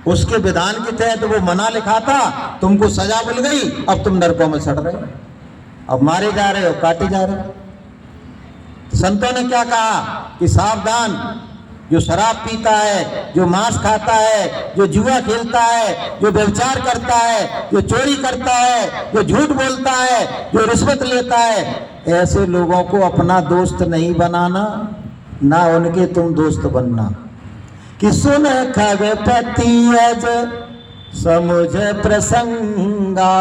उसके विधान के तहत वो मना लिखा था, तुमको सजा मिल गई, अब तुम नरकों में सड़ रहे हो, अब मारे जा रहे हो, काटे जा रहे हो। संतों ने क्या कहा कि सावधान, जो शराब पीता है, जो मांस खाता है, जो जुआ खेलता है, जो व्यभिचार करता है, जो चोरी करता है, जो झूठ बोलता है, जो रिश्वत लेता है, ऐसे लोगों को अपना दोस्त नहीं बनाना, ना उनके तुम दोस्त बनना। कि सुन खगपति अज समुझ प्रसंगा,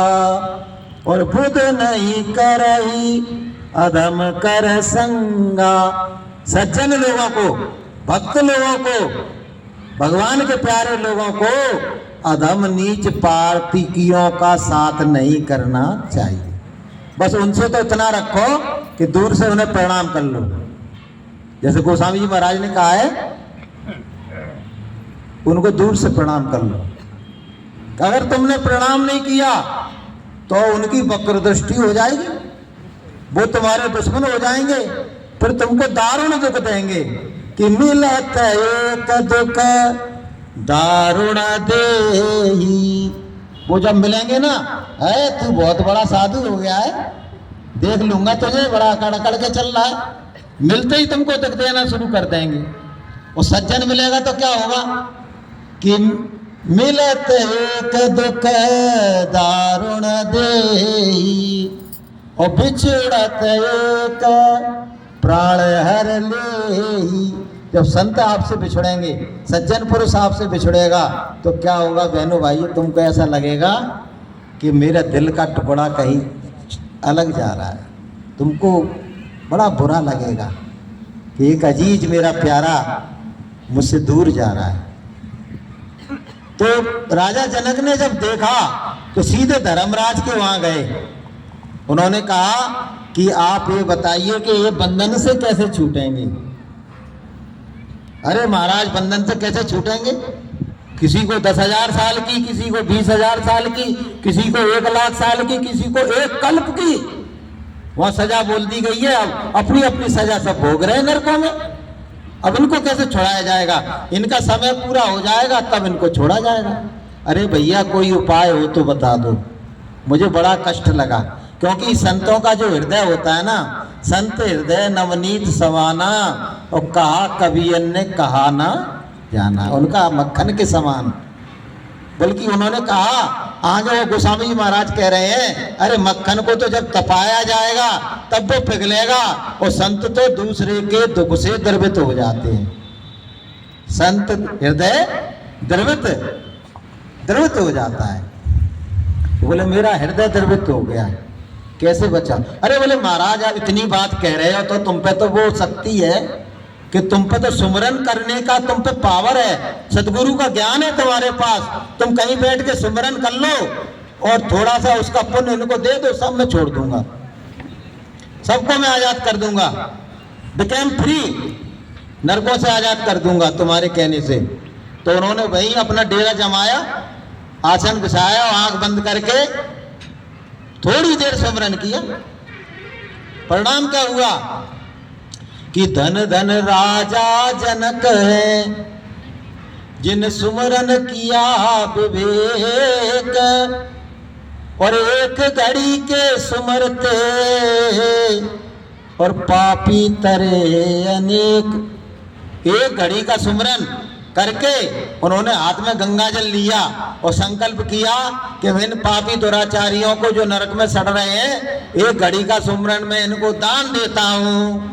और बुध नहीं करही अधम कर संगा। सज्जन लोगों को, भक्त लोगों को, भगवान के प्यारे लोगों को अधम नीच पार्थिकियों का साथ नहीं करना चाहिए। बस उनसे तो इतना रखो कि दूर से उन्हें प्रणाम कर लो। जैसे गोस्वामी जी महाराज ने कहा है, उनको दूर से प्रणाम कर लो। अगर तुमने प्रणाम नहीं किया तो उनकी वक्र दृष्टि हो जाएगी, वो तुम्हारे दुश्मन हो जाएंगे, फिर तुमको दारुण दुख देंगे। कि मिलत एक दुख दारुण देही। वो जब मिलेंगे ना, है तू बहुत बड़ा साधु हो गया है, देख लूंगा तुझे, बड़ा अकड़ के चल रहा है, मिलते ही तुमको दुख देना शुरू कर देंगे। वो सज्जन मिलेगा तो क्या होगा कि मिलत एक दुख दारुण देही, और बिछड़त एक प्राण हर लेही। जब संत आपसे बिछड़ेंगे, सज्जन पुरुष आपसे बिछड़ेगा, तो क्या होगा बहनों भाइयों, तुमको ऐसा लगेगा कि मेरा दिल का टुकड़ा कहीं अलग जा रहा है। तुमको बड़ा बुरा लगेगा कि एक अजीज मेरा प्यारा मुझसे दूर जा रहा है। तो राजा जनक ने जब देखा तो सीधे धर्मराज के वहां गए। उन्होंने कहा कि आप ये बताइए कि ये बंधन से कैसे छूटेंगे। अरे महाराज, बंधन से कैसे छूटेंगे? किसी को 10,000 साल की, किसी को 20,000 साल की, किसी को 1,00,000 साल की, किसी को 1 कल्प की वहां सजा बोल दी गई है। अब अपनी अपनी सजा सब भोग रहे हैं नरकों में। अब इनको कैसे छोड़ाया जाएगा? इनका समय पूरा हो जाएगा तब इनको छोड़ा जाएगा। अरे भैया, कोई उपाय हो तो बता दो। मुझे बड़ा कष्ट लगा, क्योंकि संतों का जो हृदय होता है ना, संत हृदय नवनीत समाना, और कहा कवियन ने कहा ना जाना, उनका मक्खन के समान। बल्कि उन्होंने कहा, आज वो गोस्वामी जी महाराज कह रहे हैं, अरे मक्खन को तो जब तपाया जाएगा तब वो पिघलेगा, और संत तो दूसरे के दुख से द्रवित हो जाते हैं। संत हृदय द्रवित हो जाता है। बोले मेरा हृदय द्रवित हो गया है, कैसे बचा? अरे बोले महाराज, आप इतनी बात कह रहे हो तो तुम पे तो वो शक्ति है कि तुम पे तो सुमरन करने का तुम पे पावर है, सदगुरु का ज्ञान है तुम्हारे पास। तुम कहीं बैठ के सुमरन कर लो और थोड़ा सा उसका पुण्य इनको दे दो, सब मैं छोड़ दूंगा, सबको मैं आजाद कर दूंगा, बिकेम फ्री, नरकों से आजाद कर दूंगा तुम्हारे कहने से। तो उन्होंने वही अपना डेरा जमाया, आसन बिछाया, आंख बंद करके थोड़ी देर सुमरन किया। परिणाम क्या हुआ कि धन धन राजा जनक है, जिन सुमरन किया विवेक, और एक घड़ी के सुमरते और पापी तरे अनेक। एक घड़ी का सुमरन करके उन्होंने हाथ में गंगा जल लिया और संकल्प किया कि इन पापी दुराचारियों को जो नरक में सड़ रहे हैं, एक घड़ी का सुमरन में इनको दान देता हूं।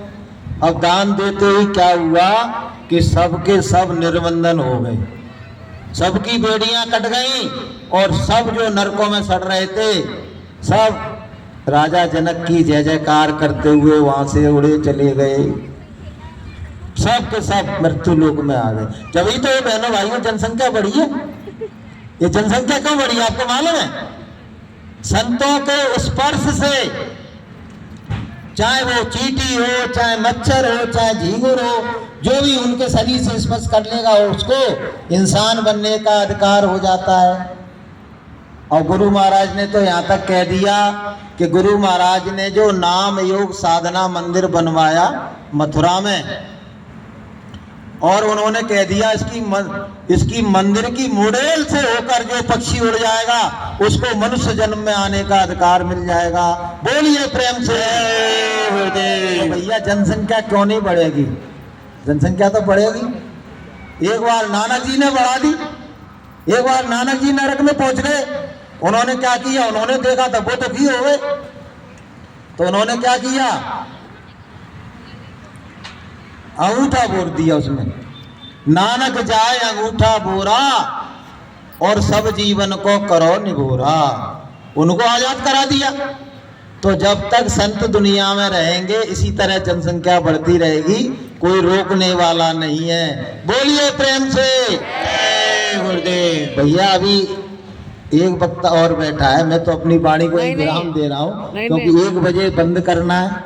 अब दान देते ही क्या हुआ कि सबके सब निर्बंधन हो गए, सबकी बेड़ियां कट गईं, और सब जो नरकों में सड़ रहे थे सब राजा जनक की जय जयकार करते हुए वहां से उड़े चले गए, सब के सब मृत्यु लोक में आ गए। जब ही तो ये बहनों भाइयों जनसंख्या बढ़ी है। ये जनसंख्या क्यों बढ़ी है आपको मालूम है? संतों के स्पर्श से, चाहे वो चींटी हो, चाहे मच्छर हो, चाहे झींगुर हो, जो भी उनके शरीर से स्पर्श कर लेगा उसको इंसान बनने का अधिकार हो जाता है। और गुरु महाराज ने तो यहाँ तक कह दिया कि गुरु महाराज ने जो नाम योग साधना मंदिर बनवाया मथुरा में, और उन्होंने कह दिया इसकी मंदिर की मॉडल से होकर जो पक्षी उड़ जाएगा उसको मनुष्य जन्म में आने का अधिकार मिल जाएगा। बोलिए प्रेम से। तो भैया जनसंख्या क्यों नहीं बढ़ेगी? जनसंख्या तो बढ़ेगी। एक बार नानक जी ने बढ़ा दी, एक बार नानक जी नरक में पहुंच गए। उन्होंने क्या किया? उन्होंने देखा था वो तो हो गए, तो उन्होंने क्या किया? अंगूठा बोर दिया उसमें, नानक जाए अंगूठा बोरा और सब जीवन को करो निगोरा। उनको आजाद करा दिया। तो जब तक संत दुनिया में रहेंगे इसी तरह जनसंख्या बढ़ती रहेगी, कोई रोकने वाला नहीं है। बोलिए प्रेम से। गुरुदेव। भैया अभी एक वक्ता और बैठा है, मैं तो अपनी वाणी को विराम दे रहा हूँ क्योंकि 1 बजे बंद करना है।